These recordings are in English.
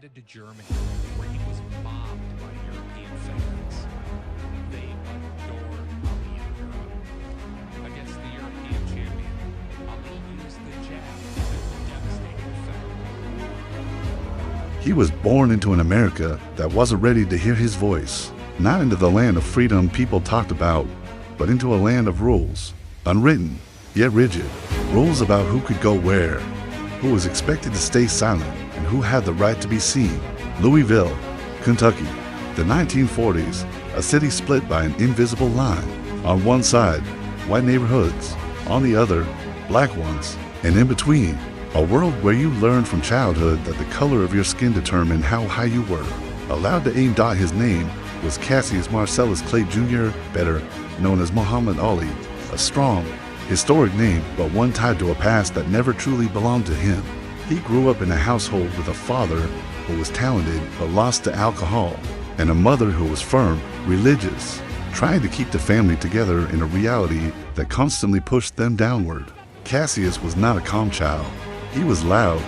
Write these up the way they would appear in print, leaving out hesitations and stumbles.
headed to Germany, where he was mobbed by European fans. They adored Ali in Europe. Against the European champion, Ali used the jab with devastating effect. He was born into an America that wasn't ready to hear his voice, not into the land of freedom people talked about, but into a land of rules, unwritten, yet rigid, rules about who could go where, who was expected to stay silent, and who had the right to be seen. Louisville, Kentucky, the 1940s, a city split by an invisible line. On one side, white neighborhoods, on the other, black ones, and in between, a world where you learned from childhood that the color of your skin determined how high you were. Allowed to aim. His name was Cassius Marcellus Clay Jr., better known as Muhammad Ali, a strong, historic name, but one tied to a past that never truly belonged to him. He grew up in a household with a father who was talented but lost to alcohol, and a mother who was firm, religious, trying to keep the family together in a reality that constantly pushed them downward. Cassius was not a calm child. He was loud,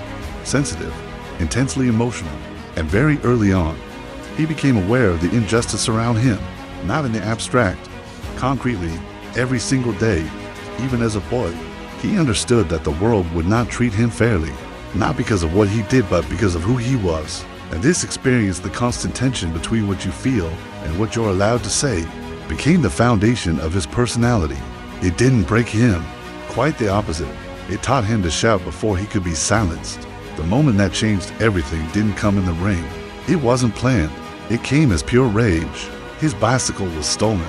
sensitive, intensely emotional, and very early on, he became aware of the injustice around him, not in the abstract, concretely, every single day. Even as a boy, he understood that the world would not treat him fairly, not because of what he did, but because of who he was. And this experience, the constant tension between what you feel and what you're allowed to say, became the foundation of his personality. It didn't break him. Quite the opposite. It taught him to shout before he could be silenced. The moment that changed everything didn't come in the ring. It wasn't planned. It came as pure rage. His bicycle was stolen.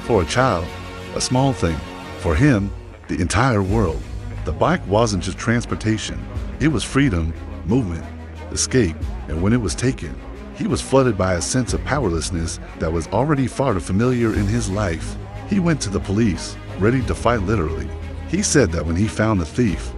For a child, a small thing. For him, the entire world. The bike wasn't just transportation. It was freedom, movement, escape, and when it was taken, he was flooded by a sense of powerlessness that was already far too familiar in his life. He went to the police, ready to fight literally. He said that when he found the thief,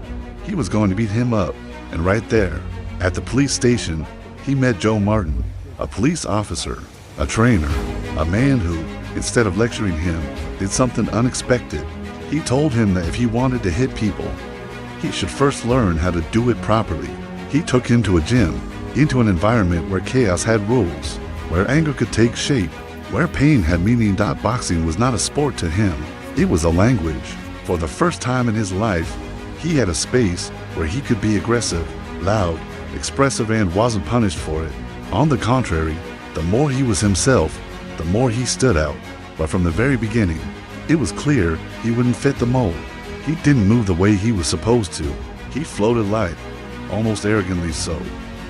he was going to beat him up. And right there, at the police station, he met Joe Martin, a police officer, a trainer, a man who, instead of lecturing him, did something unexpected. He told him that if he wanted to hit people, he should first learn how to do it properly. He took him to a gym, into an environment where chaos had rules, where anger could take shape, where pain had meaning. Boxing was not a sport to him. It was a language. For the first time in his life, he had a space where he could be aggressive, loud, expressive, and wasn't punished for it. On the contrary, the more he was himself, the more he stood out. But from the very beginning, it was clear he wouldn't fit the mold. He didn't move the way he was supposed to. He floated light, almost arrogantly so.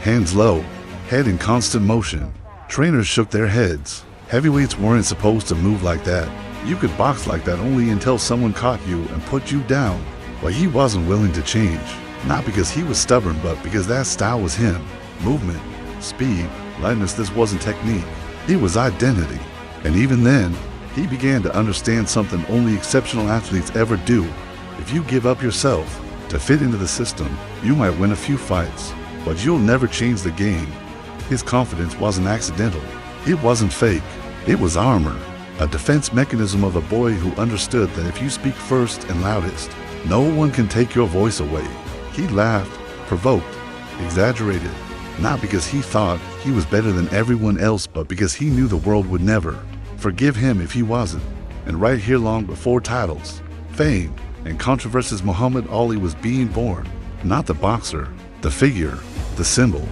Hands low, head in constant motion. Trainers shook their heads. Heavyweights weren't supposed to move like that. You could box like that only until someone caught you and put you down. But he wasn't willing to change. Not because he was stubborn, but because that style was him. Movement, speed, lightness. This wasn't technique. It was identity. And even then, he began to understand something only exceptional athletes ever do. If you give up yourself to fit into the system, you might win a few fights, but you'll never change the game. His confidence wasn't accidental. It wasn't fake. It was armor, a defense mechanism of a boy who understood that if you speak first and loudest, no one can take your voice away. He laughed, provoked, exaggerated, not because he thought he was better than everyone else, but because he knew the world would never forgive him if he wasn't. And right here, long before titles, fame, and controversies, Muhammad Ali was being born. Not the boxer, the figure, the symbol.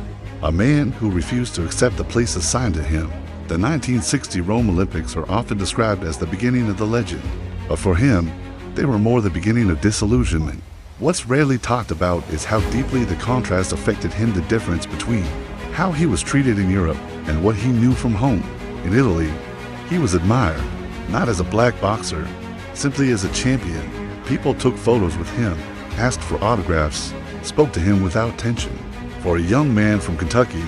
A man who refused to accept the place assigned to him. The 1960 Rome Olympics are often described as the beginning of the legend. But for him, they were more the beginning of disillusionment. What's rarely talked about is how deeply the contrast affected him, the difference between how he was treated in Europe and what he knew from home. In Italy, he was admired, not as a black boxer, simply as a champion. People took photos with him, asked for autographs, spoke to him without tension. For a young man from Kentucky,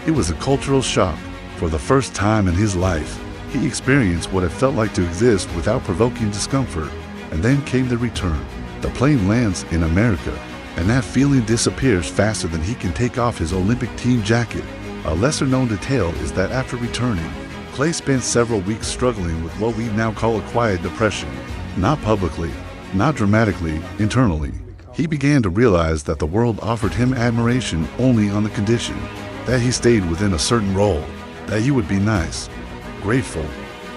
it was a cultural shock. For the first time in his life, he experienced what it felt like to exist without provoking discomfort. And then came the return. The plane lands in America, and that feeling disappears faster than he can take off his Olympic team jacket. A lesser-known detail is that after returning, Clay spent several weeks struggling with what we now call a quiet depression. Not publicly, not dramatically, internally. He began to realize that the world offered him admiration only on the condition that he stayed within a certain role, that he would be nice, grateful,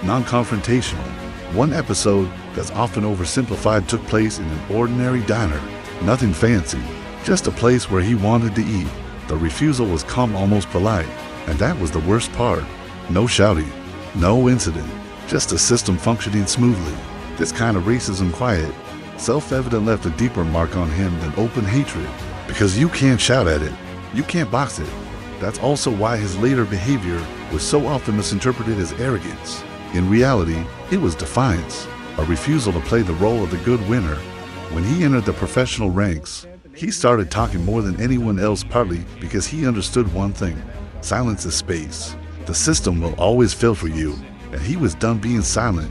non-confrontational. One episode that's often oversimplified took place in an ordinary diner. Nothing fancy, just a place where he wanted to eat. The refusal was calm, almost polite, and that was the worst part. No shouting, no incident, just a system functioning smoothly. This kind of racism, quiet, self-evident, left a deeper mark on him than open hatred, because you can't shout at it, you can't box it. That's also why his later behavior was so often misinterpreted as arrogance. In reality, it was defiance, a refusal to play the role of the good winner. When he entered the professional ranks, he started talking more than anyone else, partly because he understood one thing: silence is space. The system will always fail for you, and he was done being silent.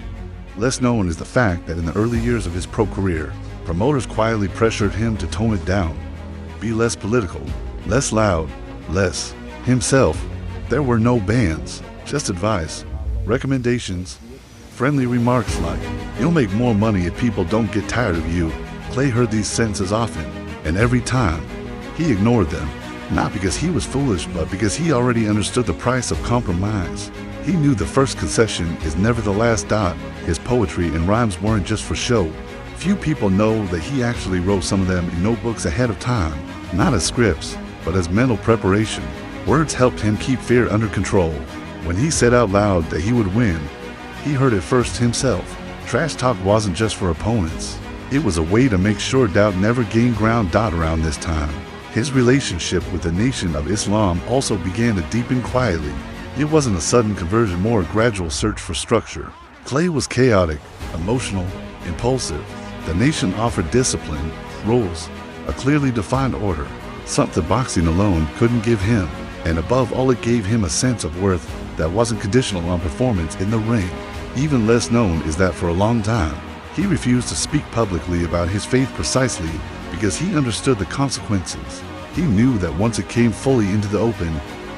Less known is the fact that in the early years of his pro career, promoters quietly pressured him to tone it down, be less political, less loud, less himself. There were no bans, just advice, recommendations, friendly remarks like, "You'll make more money if people don't get tired of you." Clay heard these sentences often, and every time, he ignored them, not because he was foolish, but because he already understood the price of compromise. He knew the first concession is never the last. His poetry and rhymes weren't just for show. Few people know that he actually wrote some of them in notebooks ahead of time, not as scripts, but as mental preparation. Words helped him keep fear under control. When he said out loud that he would win, he heard it first himself. Trash talk wasn't just for opponents. It was a way to make sure doubt never gained ground. Around this time, his relationship with the Nation of Islam also began to deepen quietly. It wasn't a sudden conversion, more a gradual search for structure. Clay was chaotic, emotional, impulsive. The Nation offered discipline, rules, a clearly defined order, something boxing alone couldn't give him. And above all, it gave him a sense of worth that wasn't conditional on performance in the ring. Even less known is that for a long time, he refused to speak publicly about his faith precisely because he understood the consequences. He knew that once it came fully into the open,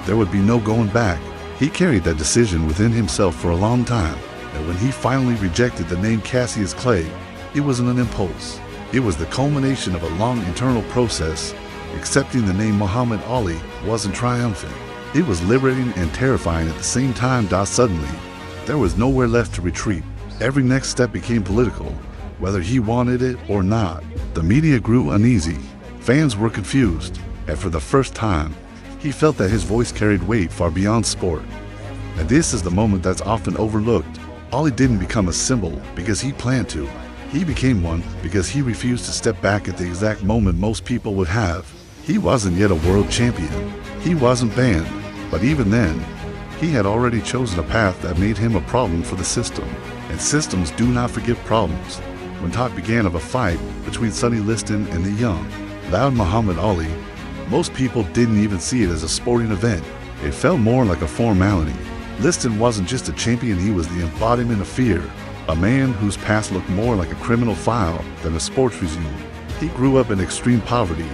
there would be no going back. He carried that decision within himself for a long time, and when he finally rejected the name Cassius Clay, it wasn't an impulse. It was the culmination of a long internal process. Accepting the name Muhammad Ali wasn't triumphant. It was liberating and terrifying at the same time. Suddenly, there was nowhere left to retreat. Every next step became political, whether he wanted it or not. The media grew uneasy. Fans were confused, and for the first time, he felt that his voice carried weight far beyond sport. And this is the moment that's often overlooked. Ali didn't become a symbol because he planned to. He became one because he refused to step back at the exact moment most people would have. He wasn't yet a world champion. He wasn't banned. But even then, he had already chosen a path that made him a problem for the system. And systems do not forgive problems. When talk began of a fight between Sonny Liston and the young, loud Muhammad Ali, most people didn't even see it as a sporting event. It felt more like a formality. Liston wasn't just a champion, he was the embodiment of fear. A man whose past looked more like a criminal file than a sports regime. He grew up in extreme poverty,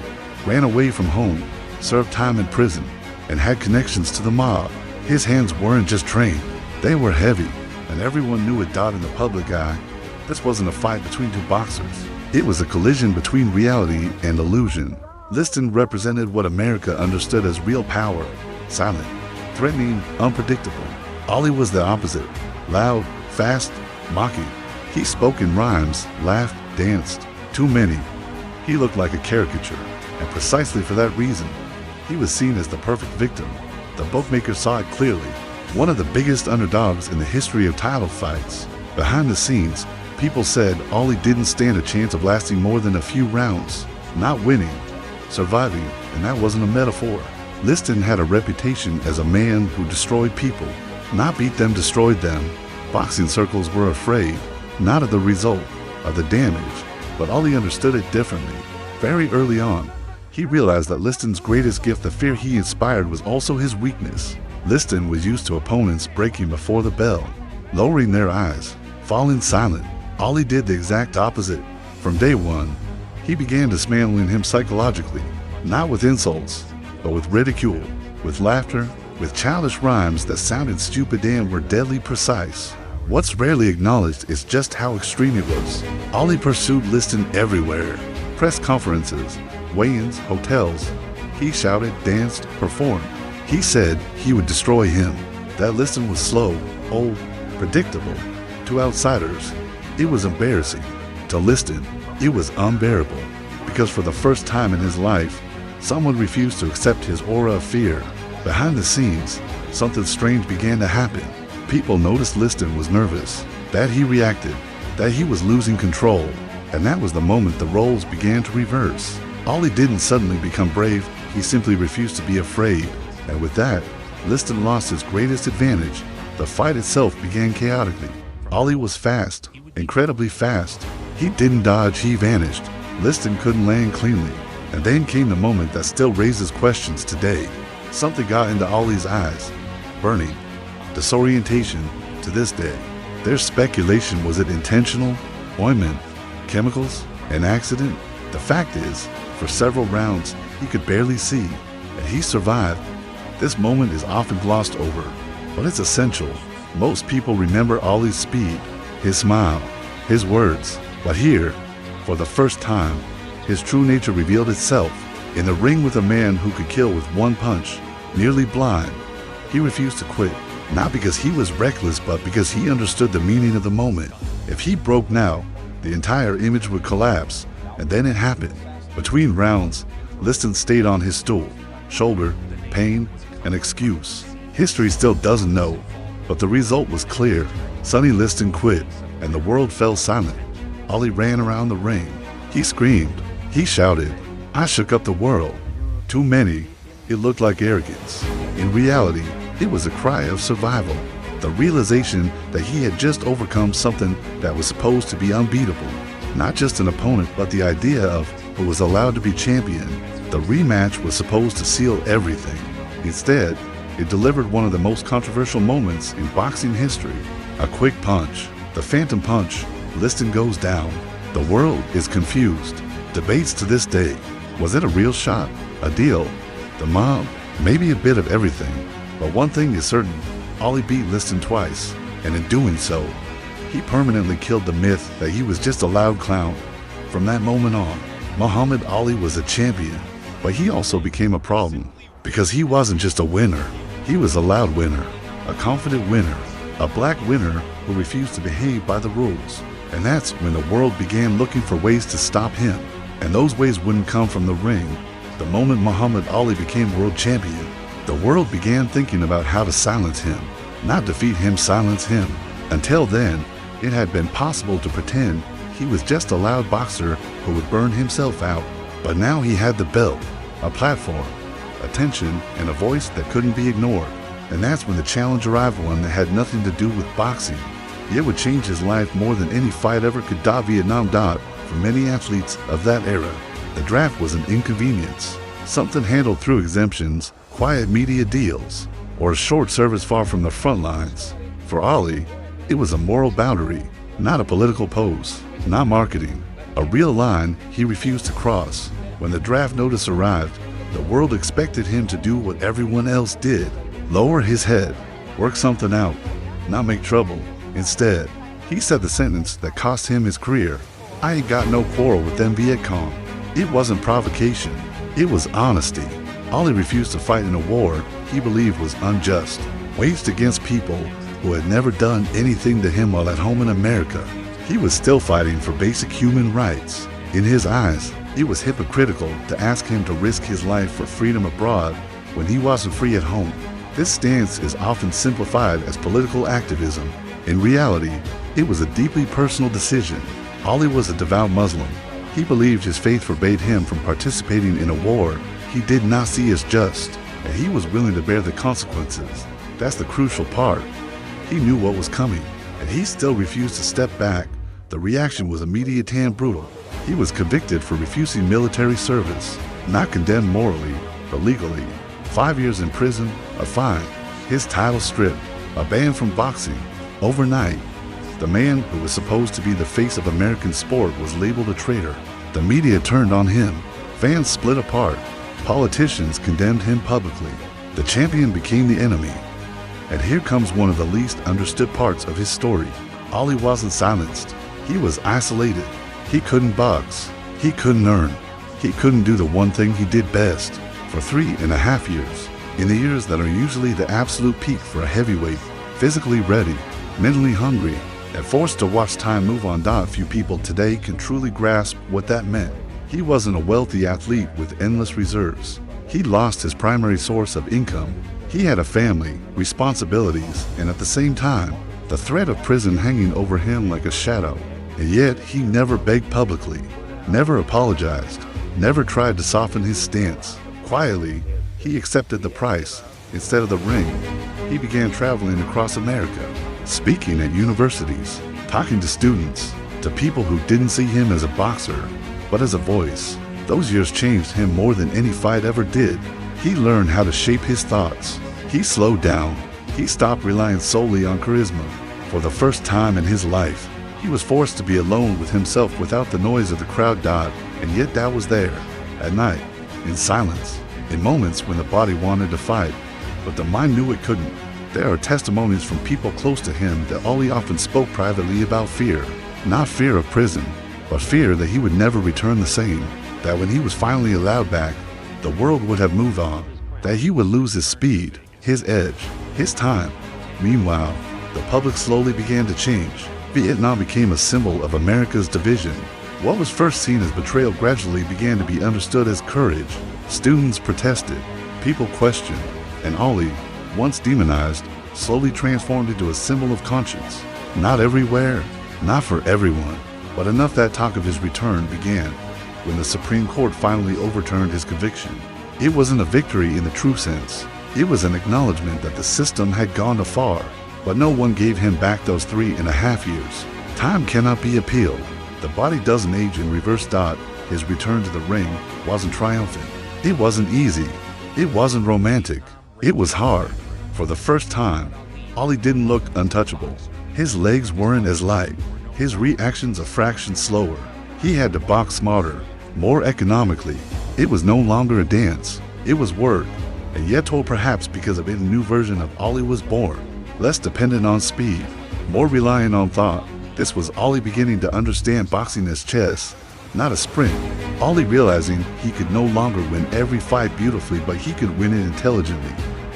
ran away from home, served time in prison, and had connections to the mob. His hands weren't just trained, they were heavy, and everyone knew it. In the public eye, this wasn't a fight between two boxers. It was a collision between reality and illusion. Liston represented what America understood as real power: silent, threatening, unpredictable. Ali was the opposite: loud, fast, mocking. He spoke in rhymes, laughed, danced. Too many. He looked like a caricature, and precisely for that reason, he was seen as the perfect victim. The bookmakers saw it clearly. One of the biggest underdogs in the history of title fights. Behind the scenes, people said Ali didn't stand a chance of lasting more than a few rounds, not winning, surviving, and that wasn't a metaphor. Liston had a reputation as a man who destroyed people, not beat them, destroyed them. Boxing circles were afraid, not of the result, of the damage, but Ali understood it differently. Very early on, he realized that Liston's greatest gift, the fear he inspired, was also his weakness. Liston was used to opponents breaking before the bell, lowering their eyes, falling silent. Ali did the exact opposite. From day one, he began dismantling him psychologically, not with insults, but with ridicule, with laughter, with childish rhymes that sounded stupid and were deadly precise. What's rarely acknowledged is just how extreme it was. Ali pursued Liston everywhere. Press conferences, weigh-ins, hotels. He shouted, danced, performed. He said he would destroy him. That Liston was slow, old, predictable. To outsiders, it was embarrassing. To Liston, it was unbearable. Because for the first time in his life, someone refused to accept his aura of fear. Behind the scenes, something strange began to happen. People noticed Liston was nervous, that he reacted, that he was losing control. And that was the moment the roles began to reverse. Ollie didn't suddenly become brave, he simply refused to be afraid. And with that, Liston lost his greatest advantage. The fight itself began chaotically. Ollie was fast, incredibly fast. He didn't dodge, he vanished. Liston couldn't land cleanly. And then came the moment that still raises questions today. Something got into Ollie's eyes. Burning. Disorientation to this day. There's speculation, was it intentional? Ointment? Chemicals? An accident? The fact is, for several rounds, he could barely see. And he survived. This moment is often glossed over, but it's essential. Most people remember Ollie's speed, his smile, his words. But here, for the first time, his true nature revealed itself. In the ring with a man who could kill with one punch, nearly blind, he refused to quit. Not because he was reckless, but because he understood the meaning of the moment. If he broke now, the entire image would collapse, and then it happened. Between rounds, Liston stayed on his stool. Shoulder, pain, an excuse. History still doesn't know, but the result was clear. Sonny Liston quit, and the world fell silent. Ollie ran around the ring. He screamed. He shouted. I shook up the world. To many, it looked like arrogance. In reality, it was a cry of survival. The realization that he had just overcome something that was supposed to be unbeatable. Not just an opponent, but the idea of who was allowed to be champion. The rematch was supposed to seal everything. Instead, it delivered one of the most controversial moments in boxing history. A quick punch. The phantom punch. Liston goes down. The world is confused. Debates to this day. Was it a real shot? A deal? The mob? Maybe a bit of everything. But one thing is certain. Ollie beat Liston twice. And in doing so, he permanently killed the myth that he was just a loud clown. From that moment on, Muhammad Ali was a champion. But he also became a problem. Because he wasn't just a winner, he was a loud winner, a confident winner, a black winner who refused to behave by the rules. And that's when the world began looking for ways to stop him. And those ways wouldn't come from the ring. The moment Muhammad Ali became world champion, the world began thinking about how to silence him, not defeat him, silence him. Until then, it had been possible to pretend he was just a loud boxer who would burn himself out. But now he had the belt, a platform, attention, and a voice that couldn't be ignored. And that's when the challenge arrived, one that had nothing to do with boxing. It would change his life more than any fight ever could. Vietnam. For many athletes of that era, the draft was an inconvenience, something handled through exemptions, quiet media deals, or a short service far from the front lines. For Ollie, it was a moral boundary, not a political pose, not marketing, a real line he refused to cross. When the draft notice arrived, the world expected him to do what everyone else did, lower his head, work something out, not make trouble. Instead, he said the sentence that cost him his career. I ain't got no quarrel with them Viet Cong. It wasn't provocation, it was honesty. Ollie refused to fight in a war he believed was unjust, waged against people who had never done anything to him while at home in America. He was still fighting for basic human rights. In his eyes, it was hypocritical to ask him to risk his life for freedom abroad when he wasn't free at home. This stance is often simplified as political activism. In reality, it was a deeply personal decision. Ollie was a devout Muslim. He believed his faith forbade him from participating in a war he did not see as just, and he was willing to bear the consequences. That's the crucial part. He knew what was coming, and he still refused to step back. The reaction was immediate and brutal. He was convicted for refusing military service, not condemned morally, but legally. 5 years in prison, a fine, his title stripped, a ban from boxing. Overnight, the man who was supposed to be the face of American sport was labeled a traitor. The media turned on him. Fans split apart. Politicians condemned him publicly. The champion became the enemy. And here comes one of the least understood parts of his story. Ollie wasn't silenced. He was isolated. He couldn't box. He couldn't earn. He couldn't do the one thing he did best. For 3.5 years, In the years that are usually the absolute peak for a heavyweight, physically ready, mentally hungry, and forced to watch time move on, few people today can truly grasp what that meant. He wasn't a wealthy athlete with endless reserves. He lost his primary source of income. He had a family, responsibilities, and at the same time, the threat of prison hanging over him like a shadow. And yet, he never begged publicly, never apologized, never tried to soften his stance. Quietly, he accepted the price. Instead of the ring, he began traveling across America, speaking at universities, talking to students, to people who didn't see him as a boxer, but as a voice. Those years changed him more than any fight ever did. He learned how to shape his thoughts. He slowed down. He stopped relying solely on charisma. For the first time in his life, he was forced to be alone with himself without the noise of the crowd. And yet that was there, at night, in silence, in moments when the body wanted to fight, but the mind knew it couldn't. There are testimonies from people close to him that Ollie often spoke privately about fear. Not fear of prison, but fear that he would never return the same. That when he was finally allowed back, the world would have moved on. That he would lose his speed, his edge, his time. Meanwhile, the public slowly began to change. Vietnam became a symbol of America's division. What was first seen as betrayal gradually began to be understood as courage. Students protested, people questioned, and Ollie, once demonized, slowly transformed into a symbol of conscience. Not everywhere, not for everyone, but enough that talk of his return began when the Supreme Court finally overturned his conviction. It wasn't a victory in the true sense. It was an acknowledgement that the system had gone too far, but no one gave him back those 3.5 years. Time cannot be appealed. The body doesn't age in reverse. His return to the ring wasn't triumphant. It wasn't easy. It wasn't romantic. It was hard. For the first time, Ollie didn't look untouchable. His legs weren't as light. His reactions a fraction slower. He had to box smarter, more economically. It was no longer a dance. It was work. And yet told perhaps because of it, a new version of Ollie was born. Less dependent on speed, more reliant on thought. This was Ollie beginning to understand boxing as chess, not a sprint. Ollie realizing he could no longer win every fight beautifully, but he could win it intelligently.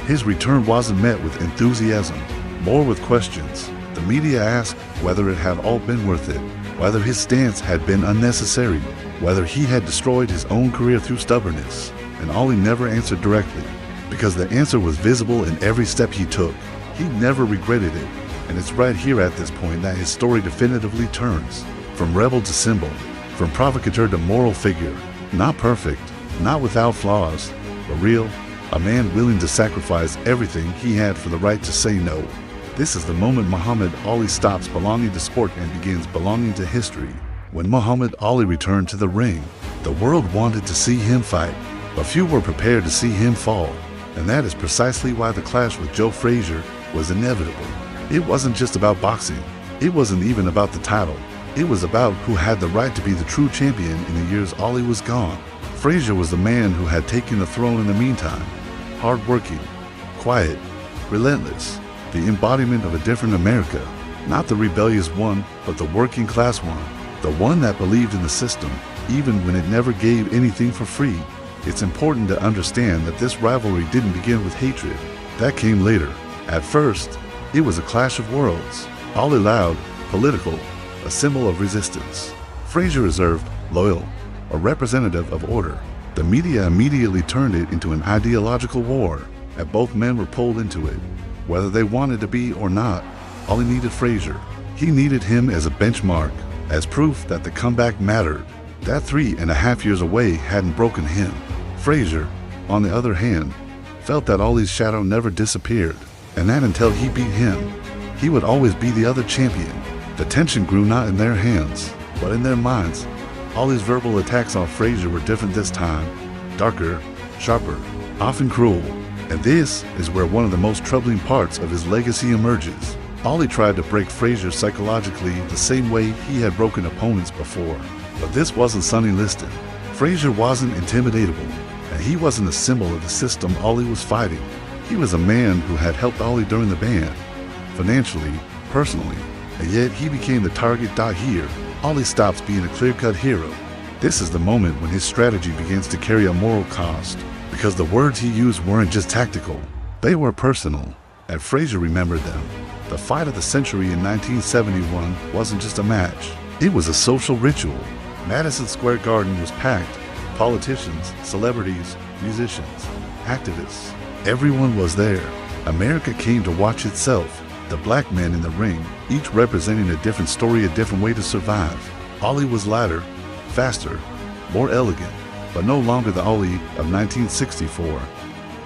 His return wasn't met with enthusiasm, more with questions. The media asked whether it had all been worth it, whether his stance had been unnecessary, whether he had destroyed his own career through stubbornness. And Ollie never answered directly, because the answer was visible in every step he took. He never regretted it, and it's right here at this point that his story definitively turns. From rebel to symbol, from provocateur to moral figure. Not perfect, not without flaws, but real, a man willing to sacrifice everything he had for the right to say no. This is the moment Muhammad Ali stops belonging to sport and begins belonging to history. When Muhammad Ali returned to the ring, the world wanted to see him fight, but few were prepared to see him fall. And that is precisely why the clash with Joe Frazier was inevitable. It wasn't just about boxing. It wasn't even about the title. It was about who had the right to be the true champion in the years Ali was gone. Frazier was the man who had taken the throne in the meantime. Hard-working, quiet, relentless, the embodiment of a different America. Not the rebellious one, but the working class one. The one that believed in the system, even when it never gave anything for free. It's important to understand that this rivalry didn't begin with hatred. That came later. At first, it was a clash of worlds. Ali loud, political, a symbol of resistance. Frazier reserved, loyal, a representative of order. The media immediately turned it into an ideological war, and both men were pulled into it. Whether they wanted to be or not, Ali needed Frazier. He needed him as a benchmark, as proof that the comeback mattered. That 3.5 years away hadn't broken him. Frazier, on the other hand, felt that Ali's shadow never disappeared, and that until he beat him, he would always be the other champion. The tension grew not in their hands, but in their minds. Ali's verbal attacks on Frazier were different this time, darker, sharper, often cruel. And this is where one of the most troubling parts of his legacy emerges. Ali tried to break Frazier psychologically the same way he had broken opponents before. But this wasn't Sonny Liston. Frazier wasn't intimidatable, and he wasn't a symbol of the system Ali was fighting. He was a man who had helped Ali during the ban, financially, personally, and yet he became the target. Here, Ali stops being a clear-cut hero. This is the moment when his strategy begins to carry a moral cost, because the words he used weren't just tactical, they were personal, and Frazier remembered them. The fight of the century in 1971 wasn't just a match, it was a social ritual. Madison Square Garden was packed. Politicians, celebrities, musicians, activists, everyone was there. America came to watch itself. The black men in the ring, each representing a different story, a different way to survive. Ali was lighter, faster, more elegant, but no longer the Ali of 1964.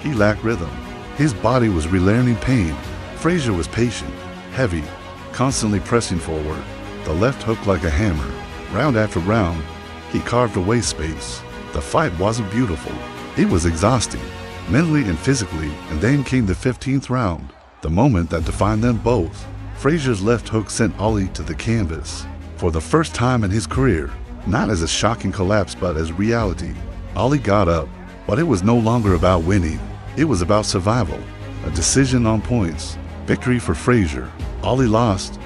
He lacked rhythm. His body was relearning pain. Frazier was patient, heavy, constantly pressing forward. The left hook like a hammer. Round after round, he carved away space. The fight wasn't beautiful. It was exhausting, mentally and physically, and then came the 15th round, the moment that defined them both. Frazier's left hook sent Ali to the canvas. For the first time in his career, not as a shocking collapse but as reality. Ali got up, but it was no longer about winning. It was about survival, a decision on points, victory for Frazier. Ali lost,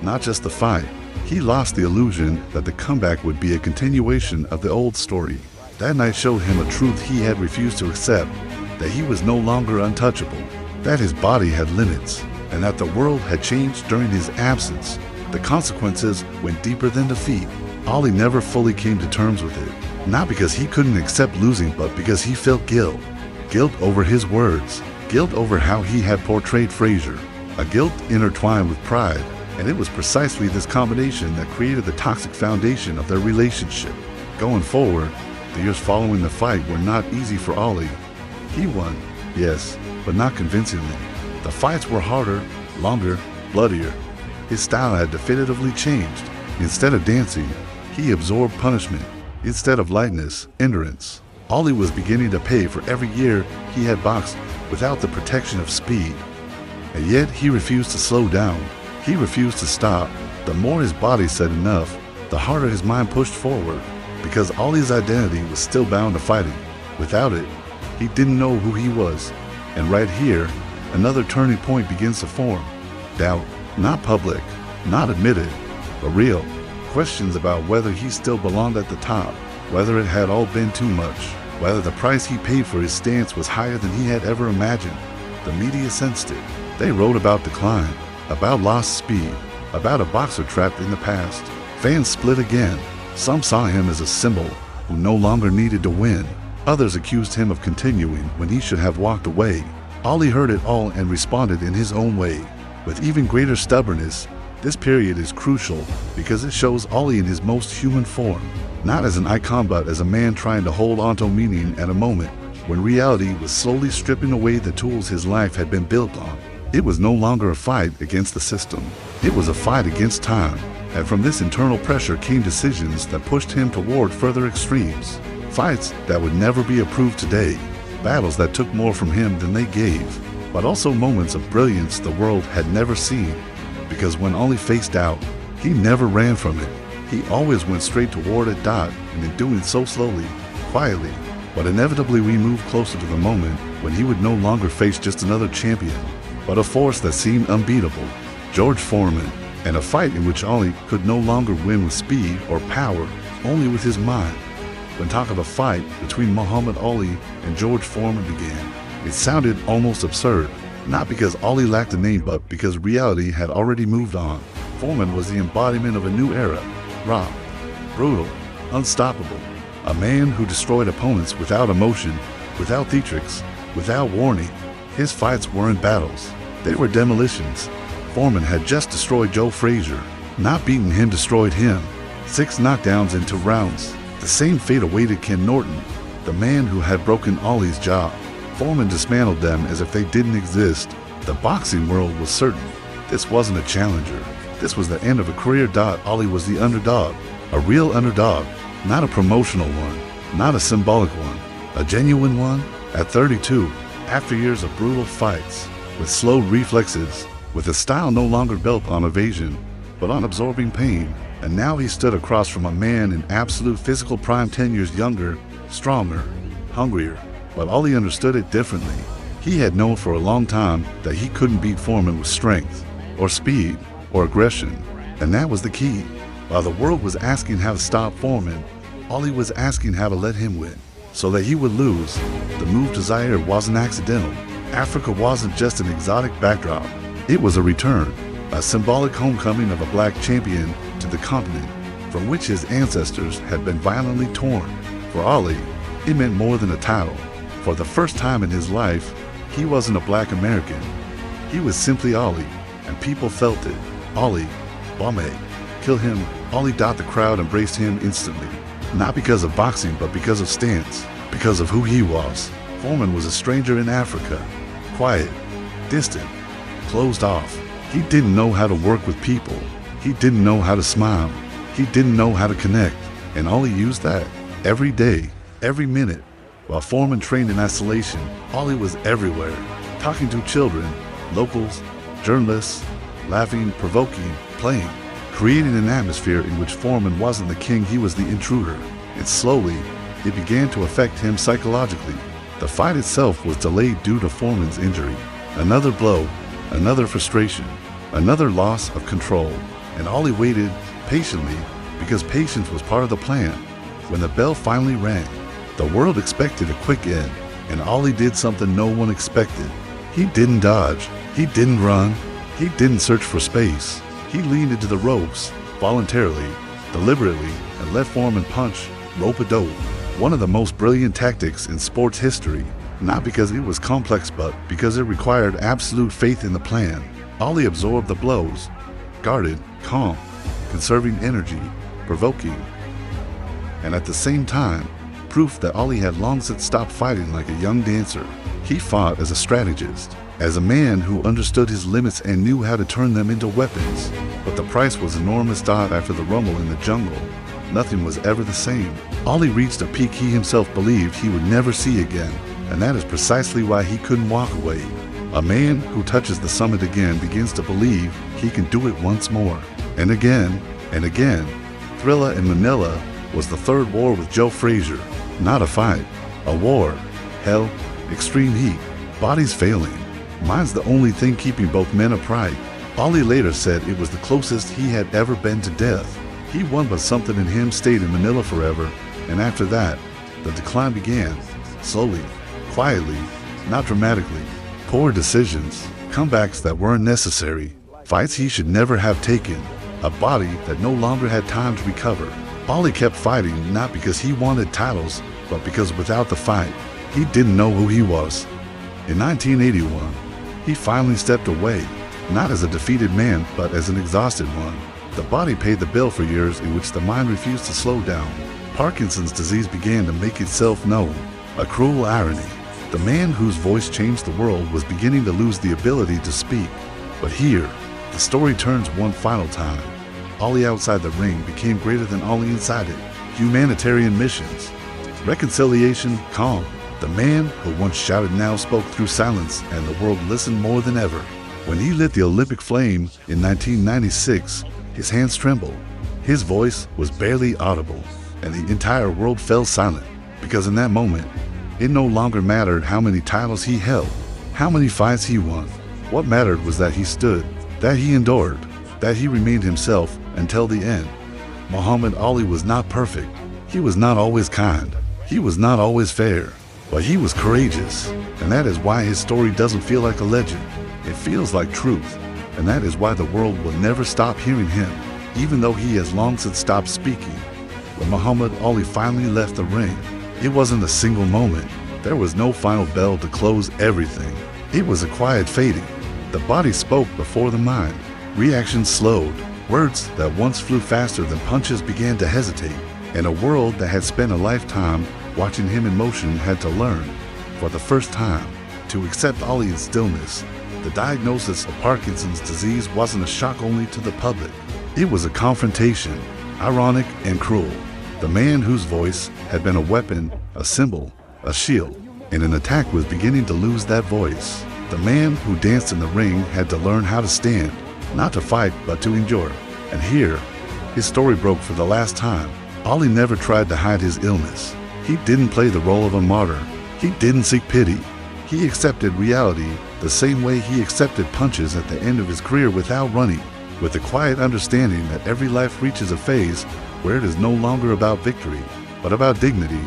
not just the fight. He lost the illusion that the comeback would be a continuation of the old story. That night showed him a truth he had refused to accept, that he was no longer untouchable, that his body had limits, and that the world had changed during his absence. The consequences went deeper than defeat. Ali never fully came to terms with it, not because he couldn't accept losing, but because he felt guilt. Guilt over his words, guilt over how he had portrayed Frazier, a guilt intertwined with pride, and it was precisely this combination that created the toxic foundation of their relationship. Going forward, the years following the fight were not easy for Ali. He won, yes, but not convincingly. The fights were harder, longer, bloodier. His style had definitively changed. Instead of dancing, he absorbed punishment. Instead of lightness, endurance. Ali was beginning to pay for every year he had boxed without the protection of speed. And yet he refused to slow down. He refused to stop. The more his body said enough, the harder his mind pushed forward, because Ali's identity was still bound to fighting. Without it, he didn't know who he was. And right here, another turning point begins to form. Doubt, not public, not admitted, but real. Questions about whether he still belonged at the top, whether it had all been too much, whether the price he paid for his stance was higher than he had ever imagined. The media sensed it. They wrote about decline, about lost speed, about a boxer trapped in the past. Fans split again. Some saw him as a symbol who no longer needed to win. Others accused him of continuing when he should have walked away. Ali heard it all and responded in his own way. With even greater stubbornness, this period is crucial because it shows Ali in his most human form, not as an icon but as a man trying to hold onto meaning at a moment when reality was slowly stripping away the tools his life had been built on. It was no longer a fight against the system. It was a fight against time. And from this internal pressure came decisions that pushed him toward further extremes. Fights that would never be approved today. Battles that took more from him than they gave. But also moments of brilliance the world had never seen. Because when Ali faced doubt, he never ran from it. He always went straight toward a dot, and in doing so slowly, quietly. But inevitably we moved closer to the moment when he would no longer face just another champion, but a force that seemed unbeatable. George Foreman. And a fight in which Ali could no longer win with speed or power, only with his mind. When talk of a fight between Muhammad Ali and George Foreman began, it sounded almost absurd, not because Ali lacked a name but because reality had already moved on. Foreman was the embodiment of a new era, raw, brutal, unstoppable, a man who destroyed opponents without emotion, without theatrics, without warning. His fights weren't battles, they were demolitions. Foreman had just destroyed Joe Frazier. Not beating him destroyed him. 6 knockdowns in 2 rounds. The same fate awaited Ken Norton, the man who had broken Ali's jaw. Foreman dismantled them as if they didn't exist. The boxing world was certain. This wasn't a challenger. This was the end of a career. Ali was the underdog. A real underdog. Not a promotional one. Not a symbolic one. A genuine one. At 32, after years of brutal fights, with slow reflexes, with a style no longer built on evasion, but on absorbing pain. And now he stood across from a man in absolute physical prime, 10 years younger, stronger, hungrier. But Ali understood it differently. He had known for a long time that he couldn't beat Foreman with strength, or speed, or aggression. And that was the key. While the world was asking how to stop Foreman, Ali was asking how to let him win. so that he would lose. The move to Zaire wasn't accidental. Africa wasn't just an exotic backdrop. It was a return, a symbolic homecoming of a black champion to the continent from which his ancestors had been violently torn. For Ali, it meant more than a title. For the first time in his life, he wasn't a black American. He was simply Ali, and people felt it. Ali, Bame, kill him. Ali. The crowd embraced him instantly. Not because of boxing, but because of stance, because of who he was. Foreman was a stranger in Africa, quiet, distant, closed off. He didn't know how to work with people. He didn't know how to smile. He didn't know how to connect. And Ali used that every day, every minute. While Foreman trained in isolation, Ali was everywhere, talking to children, locals, journalists, laughing, provoking, playing, creating an atmosphere in which Foreman wasn't the king, he was the intruder. And slowly, it began to affect him psychologically. The fight itself was delayed due to Foreman's injury. Another blow, another frustration, another loss of control. And Ali waited patiently because patience was part of the plan. When the bell finally rang, the world expected a quick end, and Ali did something no one expected. He didn't dodge, he didn't run, he didn't search for space. He leaned into the ropes, voluntarily, deliberately, and let Foreman punch, rope-a-dope. One of the most brilliant tactics in sports history, not because it was complex but because it required absolute faith in the plan. Ali absorbed the blows, guarded, calm, conserving energy, provoking, and at the same time, proof that Ali had long since stopped fighting like a young dancer. He fought as a strategist, as a man who understood his limits and knew how to turn them into weapons. But the price was enormous. After the rumble in the jungle, nothing was ever the same. Ali reached a peak he himself believed he would never see again, and that is precisely why he couldn't walk away. A man who touches the summit again begins to believe he can do it once more, and again, and again. Thrilla in Manila was the third war with Joe Frazier. Not a fight, a war. Hell, extreme heat, bodies failing. Mine's the only thing keeping both men upright. Ali later said it was the closest he had ever been to death. He won, but something in him stayed in Manila forever, and after that, the decline began. Slowly, quietly, not dramatically. Poor decisions, comebacks that weren't necessary, fights he should never have taken, a body that no longer had time to recover. Ali kept fighting not because he wanted titles, but because without the fight, he didn't know who he was. In 1981, he finally stepped away, not as a defeated man, but as an exhausted one. The body paid the bill for years in which the mind refused to slow down. Parkinson's disease began to make itself known, a cruel irony. The man whose voice changed the world was beginning to lose the ability to speak. But here, the story turns one final time. Ali outside the ring became greater than Ali inside it. Humanitarian missions, reconciliation, calm. The man who once shouted now spoke through silence, and the world listened more than ever. When he lit the Olympic flame in 1996, his hands trembled. His voice was barely audible, and the entire world fell silent, because in that moment, it no longer mattered how many titles he held, how many fights he won. What mattered was that he stood, that he endured, that he remained himself until the end. Muhammad Ali was not perfect. He was not always kind. He was not always fair. But he was courageous, and that is why his story doesn't feel like a legend. It feels like truth, and that is why the world will never stop hearing him, even though he has long since stopped speaking. When Muhammad Ali finally left the ring, it wasn't a single moment. There was no final bell to close everything. It was a quiet fading. The body spoke before the mind. Reactions slowed. Words that once flew faster than punches began to hesitate. And a world that had spent a lifetime watching him in motion had to learn, for the first time, to accept Ali in stillness. The diagnosis of Parkinson's disease wasn't a shock only to the public. It was a confrontation, ironic and cruel. The man whose voice had been a weapon, a symbol, a shield, and an attack was beginning to lose that voice. The man who danced in the ring had to learn how to stand, not to fight, but to endure. And here, his story broke for the last time. Ali never tried to hide his illness. He didn't play the role of a martyr. He didn't seek pity. He accepted reality the same way he accepted punches at the end of his career without running, with the quiet understanding that every life reaches a phase where it is no longer about victory, but about dignity.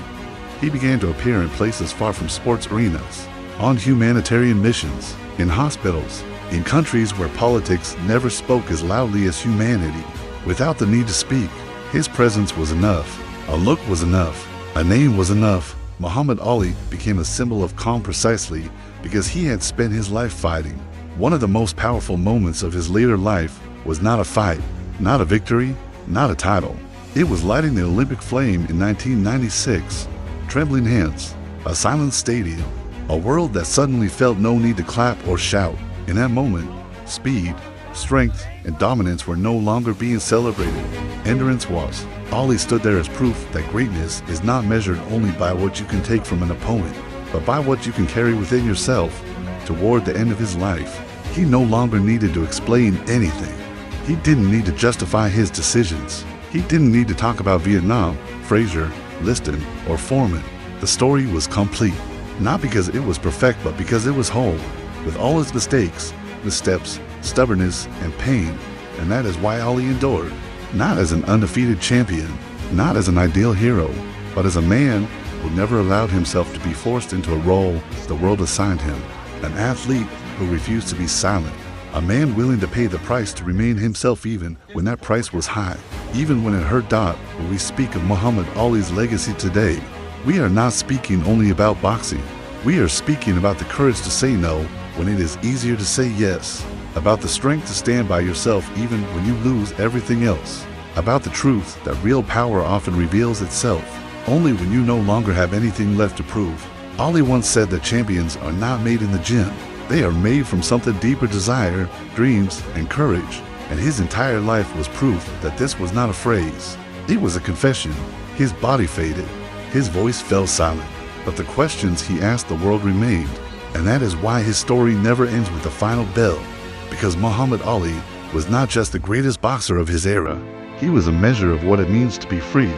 He began to appear in places far from sports arenas, on humanitarian missions, in hospitals, in countries where politics never spoke as loudly as humanity. Without the need to speak, his presence was enough. A look was enough. A name was enough. Muhammad Ali became a symbol of calm precisely because he had spent his life fighting. One of the most powerful moments of his later life was not a fight, not a victory, not a title. It was lighting the Olympic flame in 1996. Trembling hands, a silent stadium, a world that suddenly felt no need to clap or shout. In that moment, speed, strength, and dominance were no longer being celebrated. Endurance was. Ali stood there as proof that greatness is not measured only by what you can take from an opponent, but by what you can carry within yourself. Toward the end of his life, he no longer needed to explain anything. He didn't need to justify his decisions. He didn't need to talk about Vietnam, Fraser, Liston, or Foreman. The story was complete, not because it was perfect, but because it was whole, with all its mistakes, missteps, stubbornness, and pain. And that is why Ali endured, not as an undefeated champion, not as an ideal hero, but as a man who never allowed himself to be forced into a role the world assigned him, an athlete who refused to be silent, a man willing to pay the price to remain himself even when that price was high, even when it hurt. When we speak of Muhammad Ali's legacy today, we are not speaking only about boxing. We are speaking about the courage to say no when it is easier to say yes, about the strength to stand by yourself even when you lose everything else, about the truth that real power often reveals itself only when you no longer have anything left to prove. Ali once said that champions are not made in the gym. They are made from something deeper: desire, dreams, and courage. And his entire life was proof that this was not a phrase. It was a confession. His body faded. His voice fell silent. But the questions he asked the world remained. And that is why his story never ends with the final bell. Because Muhammad Ali was not just the greatest boxer of his era. He was a measure of what it means to be free.